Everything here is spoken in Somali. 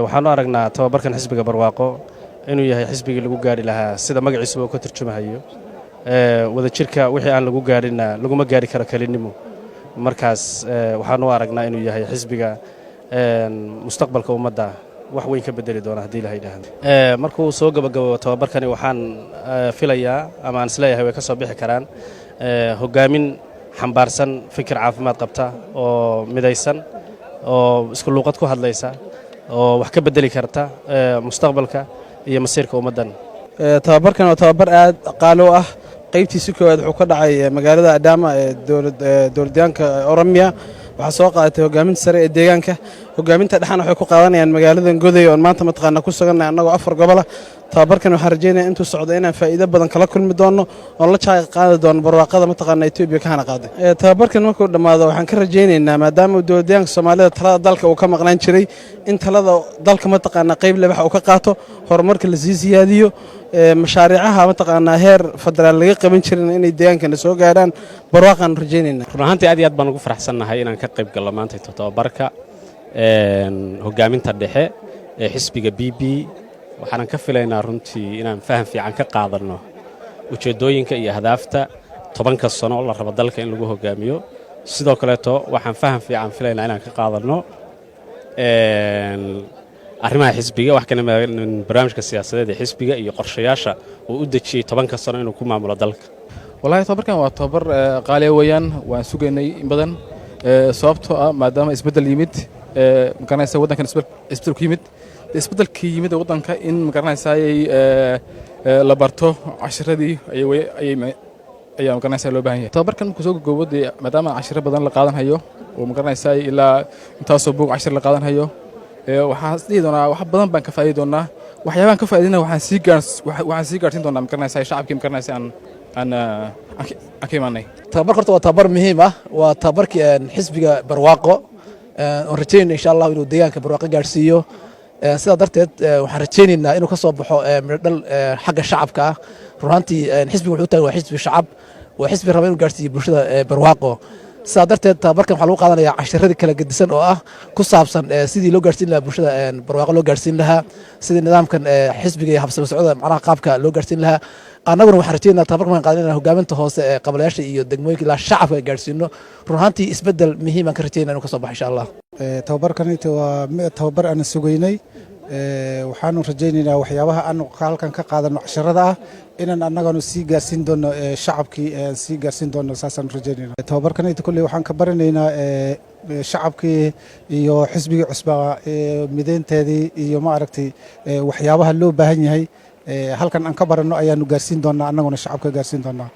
waxaan u aragnaa tababarkan xisbiga barwaaqo inuu yahay xisbigii lagu gaari lahaa sida magaciisuba uu ka turjumayo wadajirka wixii aan lagu gaarinna laguma gaari karo kalinimo markaas waxaan u aragnaa inuu yahay xisbiga mustaqbalka ummadda wax weyn ka bedeli doona haddii la yidhaahdo markuu soo gabagabo tababarkani waxaan filayaa ama aan isleeyahay way ka soo bixi karaan hogaamin xambaarsan fikir caafimaad qabta oo midaysan oo isku luuqad ku hadlaysa oo wax ka bedeli karta mustaqbalka iyo masiirka ummaddan. tababarkan waa tababar aad qaali u ah qaybtiisa koowaad wuxuu ka dhacay magaalada Adama ee dowladdeegaanka Oromia waxaa soo qaadatay hogaaminta sare ee deegaanka hogaaminta dhaxan waxay ku qaadanayaan magaalada Goday oo maanta mataqaana ku sugan annagoo 4 gobol tababarkan waxaan rajeynayaa intuu socdo inaan faa'iido badan kala kulmi doono oo la jaay qaadi doono barwaaqada mataqaana Itoobiya ka hana qaaday tababarkan markuu dhamaado waxaan ka rajeynaynaa maadaama dowladdeegaanka Soomaalida talada dalka uu ka maqnaan jiray in talada dalka mataqaana qayb leeyahay uu ka qaato horumarka la sii siyaadiyo mashaariicaha mataqaana heer federaal laga qaban jirin inay deegaankana soo gaaraan barwaaqan rajeynaynaa. run ahaantii aad iyo aad baan ugu faraxsanahay inaan ka qayb galo maanta tababarka hogaaminta dhexe ee xisbiga BB waxaan ka filaynaa runtii inaan faham fiican ka qaadano ujeedooyinka iyo hadaafta 10 sano la rabo dalka in lagu hogaamiyo sidoo kale waxaan faham fiican filaynaa inaan ka qaadano arrimaha xisbiga wax kana barnaamijka siyaasadeed ee xisbiga iyo qorshayaasha uu u dejiyay 10 sano inuu ku maamulo dalka. wallahi tababarkan waa tababar qaali weeyaan waan sugaynay in badan sababtoo ah maadaama isbedel yimid magaranaysay waddankan isbedel ku yimid isbedelkii yimid waddanka in magaranaysay la barto casharadii ayaa magaranaysay loo baahan yahay tababarkan markuu soo gogobooday maadaama casharo badan la qaadan hayo oo magaranaysay ilaa intaasoo buug cashar la qaadan hayo waxaan isdhihi doonaa wax badan baan ka faa'iidi doonaa waxyaabahan ka faa'iidina waxaan sii gaarsiin doonaa magaranaysay shacabkii magaranaysay aan ka imaanay. tababarka horta waa tababar muhiim ah waa tababarkii xisbiga barwaaqo oo rajaynayna insha Allah inuu deegaanka barwaaqo gaarsiiyo sidaa darteed waxaan rajaynaynaa inuu ka soo baxo midhal xagga shacabka ah runtii xisbiga wuxuu tahay waa xisbi shacab waa xisbi raba inuu gaarsiiyo bulshada barwaaqo sidaa darteed tababarkan waxaa lagu qaadanayaa casharadii kala gedisan oo ah ku saabsan sidii loo gaarsiin lahaa bulshada barwaaqo loo gaarsiin lahaa sidii nidaamkan xisbiga iyo habsami socodka macnaha qaabka loo gaarsiin lahaa annaguna waxaan rajaynaynaa tababarkan waxaan qaadanayna hogaaminta hoose ee qabalayaasha iyo degmooyinka ilaa shacabka ay gaarsiino run ahaantii isbedel muhiim aan ka rajaynaa inuu ka soo baxo insha Allah. tababarkan waa tababar aan sugaynay waxaanu rajaynaynaa waxyaabaha aan halkan ka qaadano casharada ah inaan annagana sii gaarsiin doono shacabkii sii gaarsiin doono saasaan rajaynaynaa. tababarkan kulli waxaan ka baranaynaa shacabkii iyo xisbigii cusba mideynteedii iyo ma aragtay waxyaabaha loo baahan yahay halkan aan ka barano ayaanu gaarsiin doonaa annaguna shacabka gaarsiin doonaa.